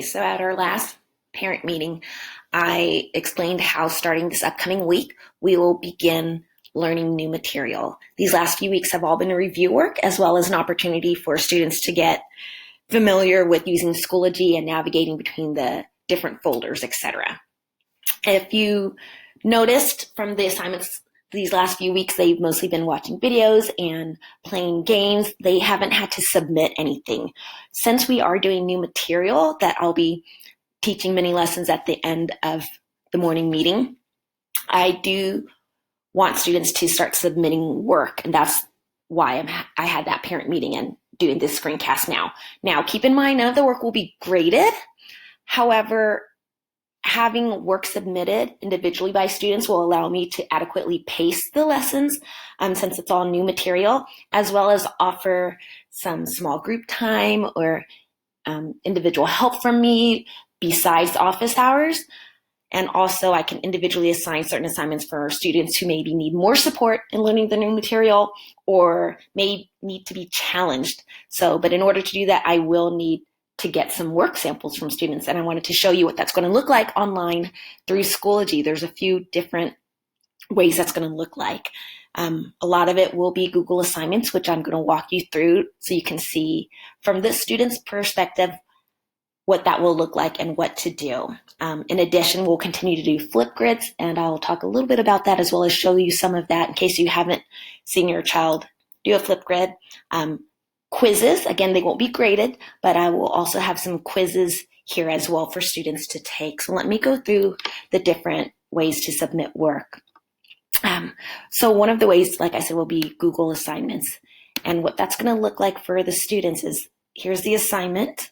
So at our last parent meeting, I explained how starting this upcoming week, we will begin learning new material. These last few weeks have all been review work as well as an opportunity for students to get familiar with using Schoology and navigating between the different folders, etc. If you noticed from the assignments these last few weeks, they've mostly been watching videos and playing games. They haven't had to submit anything. Since we are doing new material that I'll be teaching mini lessons at the end of the morning meeting, I do want students to start submitting work, and that's why I had that parent meeting and doing this screencast now. Now, keep in mind, none of the work will be graded. However, having work submitted individually by students will allow me to adequately pace the lessons since it's all new material, as well as offer some small group time or individual help from me besides office hours. And also I can individually assign certain assignments for students who maybe need more support in learning the new material or may need to be challenged. But in order to do that, I will need to get some work samples from students. And I wanted to show you what that's going to look like online through Schoology. There's a few different ways that's going to look like. A lot of it will be Google assignments, which I'm going to walk you through so you can see from the student's perspective what that will look like and what to do. In addition, we'll continue to do Flipgrids, and I'll talk a little bit about that as well as show you some of that in case you haven't seen your child do a Flipgrid. Quizzes, again, they won't be graded, but I will also have some quizzes here as well for students to take. So let me go through the different ways to submit work. So one of the ways, like I said, will be Google assignments. And what that's going to look like for the students is, here's the assignment,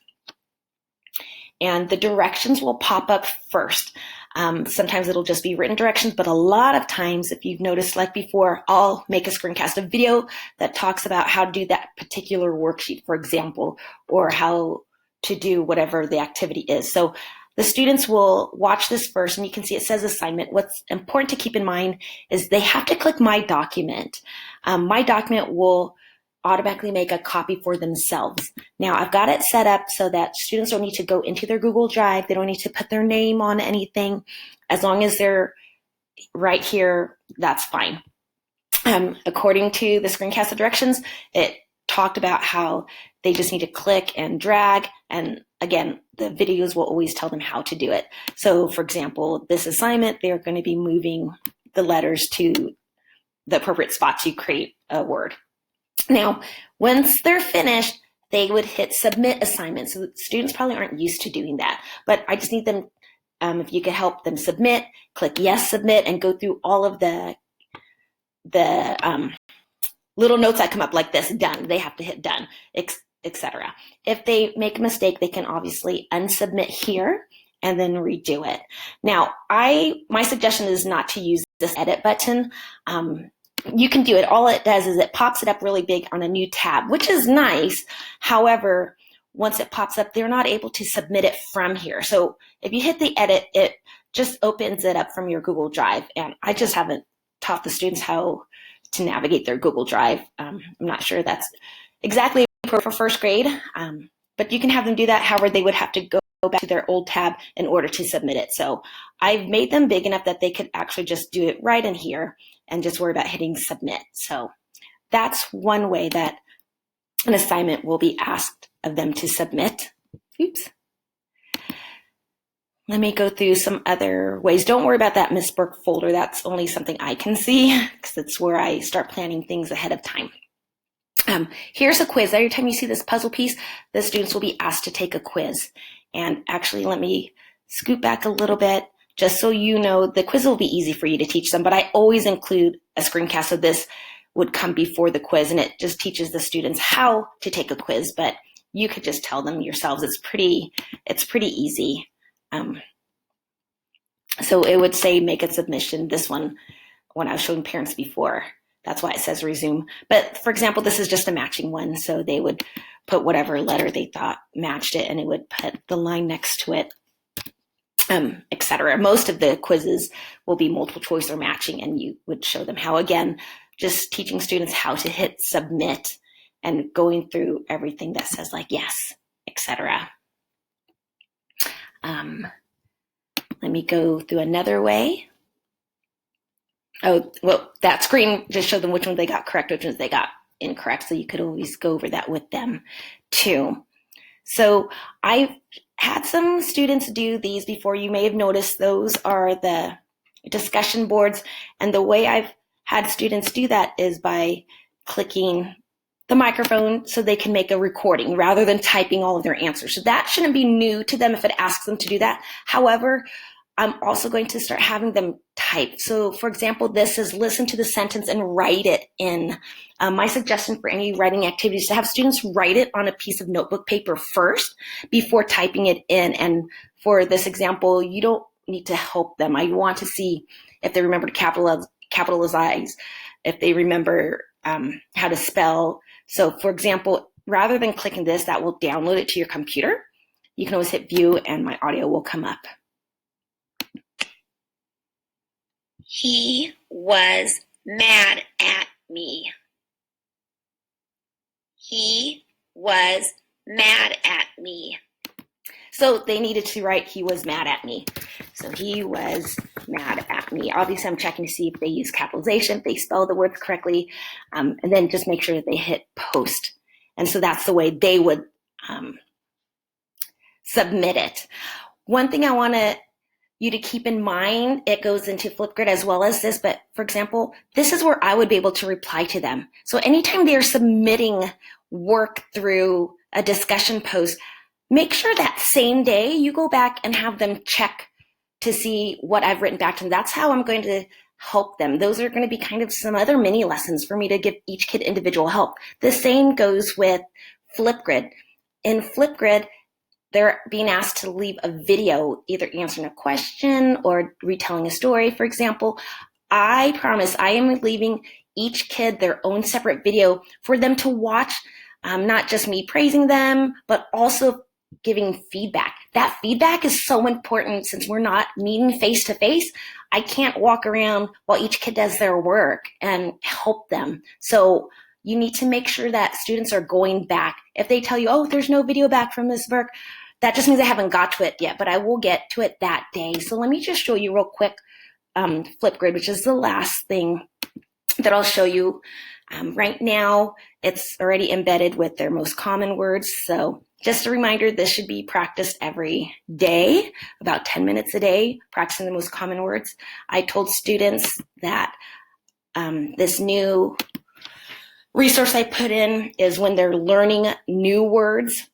and the directions will pop up first. Sometimes it'll just be written directions, but a lot of times, if you've noticed, like before, I'll make a screencast of video that talks about how to do that particular worksheet, for example, or how to do whatever the activity is. So the students will watch this first, and you can see it says assignment. What's important to keep in mind is they have to click My Document. My Document will automatically make a copy for themselves. Now, I've got it set up so that students don't need to go into their Google Drive. They don't need to put their name on anything. As long as they're right here, that's fine. According to the screencast of directions, it talked about how they just need to click and drag. And again, the videos will always tell them how to do it. So for example, this assignment, they're going to be moving the letters to the appropriate spot to create a word. Now, once they're finished, they would hit submit assignment. So students probably aren't used to doing that, but I just need them, if you could help them submit, click yes, submit, and go through all of the little notes that come up like this, done. They have to hit done, etc. If they make a mistake, they can obviously unsubmit here and then redo it. Now, my suggestion is not to use this edit button. You can do it. All it does is it pops it up really big on a new tab, which is nice. However, once it pops up, they're not able to submit it from here. So if you hit the edit, it just opens it up from your Google Drive. And I just haven't taught the students how to navigate their Google Drive. I'm not sure that's exactly for first grade, but you can have them do that. However, they would have to go back to their old tab in order to submit it. So I've made them big enough that they could actually just do it right in here and just worry about hitting submit. So that's one way that an assignment will be asked of them to submit. Oops. Let me go through some other ways. Don't worry about that Miss Burke folder. That's only something I can see because it's where I start planning things ahead of time. Here's a quiz. Every time you see this puzzle piece, the students will be asked to take a quiz. And actually, let me scoot back a little bit. Just so you know, the quiz will be easy for you to teach them, but I always include a screencast of this would come before the quiz, and it just teaches the students how to take a quiz, but you could just tell them yourselves. It's pretty easy. So it would say make a submission. This one, when I was showing parents before, that's why it says resume. But for example, this is just a matching one, so they would put whatever letter they thought matched it, and it would put the line next to it. Etc. Most of the quizzes will be multiple choice or matching, and you would show them how. Again, just teaching students how to hit submit and going through everything that says like yes, etc. let me go through another way. Oh, well, that screen just showed them which ones they got correct, which ones they got incorrect. So you could always go over that with them too. So I've had some students do these before. You may have noticed those are the discussion boards. And the way I've had students do that is by clicking the microphone so they can make a recording rather than typing all of their answers. So that shouldn't be new to them if it asks them to do that. However, I'm also going to start having them type. So for example, this is listen to the sentence and write it in. My suggestion for any writing activities is to have students write it on a piece of notebook paper first before typing it in. And for this example, you don't need to help them. I want to see if they remember to capitalize, if they remember how to spell. So for example, rather than clicking this, that will download it to your computer. You can always hit view and my audio will come up. He was mad at me. He was mad at me. So they needed to write, he was mad at me. So he was mad at me. Obviously, I'm checking to see if they use capitalization, if they spell the words correctly, and then just make sure that they hit post. And so that's the way they would submit it. One thing I want you to keep in mind, it goes into Flipgrid as well as this, but for example, this is where I would be able to reply to them. So anytime they're submitting work through a discussion post, make sure that same day you go back and have them check to see what I've written back to them. That's how I'm going to help them. Those are going to be kind of some other mini lessons for me to give each kid individual help. The same goes with Flipgrid. In Flipgrid, they're being asked to leave a video, either answering a question or retelling a story, for example. I promise I am leaving each kid their own separate video for them to watch, not just me praising them, but also giving feedback. That feedback is so important since we're not meeting face to face. I can't walk around while each kid does their work and help them. So you need to make sure that students are going back. If they tell you, oh, there's no video back from Ms. Burke, that just means I haven't got to it yet, but I will get to it that day. So let me just show you real quick Flipgrid, which is the last thing that I'll show you. Right now, it's already embedded with their most common words. So just a reminder, this should be practiced every day, about 10 minutes a day, practicing the most common words. I told students that this new resource I put in is when they're learning new words,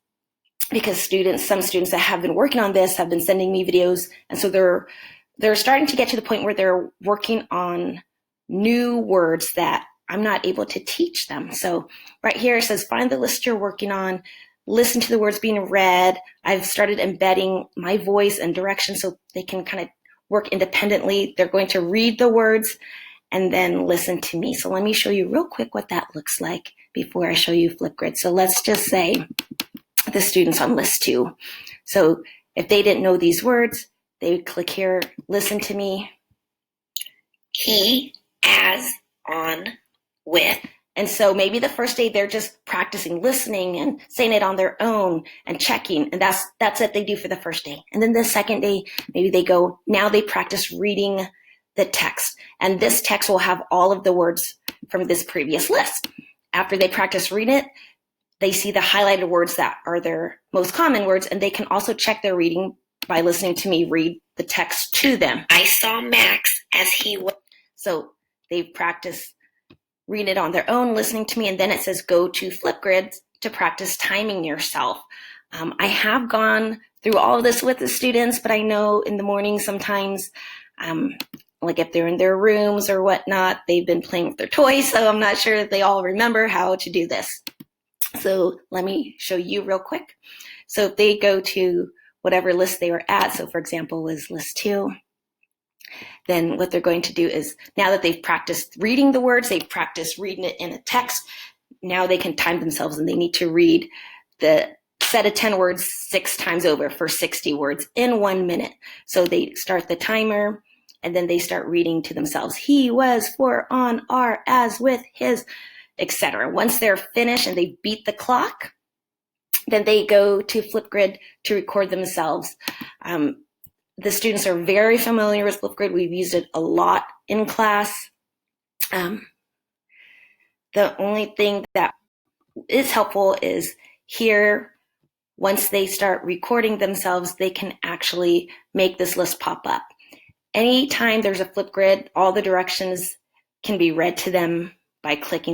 because some students that have been working on this have been sending me videos. And so they're starting to get to the point where they're working on new words that I'm not able to teach them. So right here it says, find the list you're working on, listen to the words being read. I've started embedding my voice and direction so they can kind of work independently. They're going to read the words and then listen to me. So let me show you real quick what that looks like before I show you Flipgrid. So let's just say the students on list 2. So if they didn't know these words, they would click here, listen to me. He, as, on, with. And so maybe the first day they're just practicing listening and saying it on their own and checking. And that's what they do for the first day. And then the second day, maybe now they practice reading the text. And this text will have all of the words from this previous list. After they practice reading it, they see the highlighted words that are their most common words, and they can also check their reading by listening to me read the text to them. I saw Max as he was. So they've practiced reading it on their own, listening to me, and then it says go to Flipgrid to practice timing yourself. I have gone through all of this with the students, but I know in the morning sometimes, like if they're in their rooms or whatnot, they've been playing with their toys, so I'm not sure if they all remember how to do this. So let me show you real quick. So if they go to whatever list they were at, so for example was list 2, then what they're going to do is, now that they've practiced reading the words, they've practiced reading it in a text, now they can time themselves and they need to read the set of 10 words 6 times over for 60 words in 1 minute. So they start the timer and then they start reading to themselves. He was, for, on, are, as, with, his, etc. Once they're finished and they beat the clock, then they go to Flipgrid to record themselves. The students are very familiar with Flipgrid. We've used it a lot in class. The only thing that is helpful is here, once they start recording themselves, they can actually make this list pop up. Anytime there's a Flipgrid, all the directions can be read to them by clicking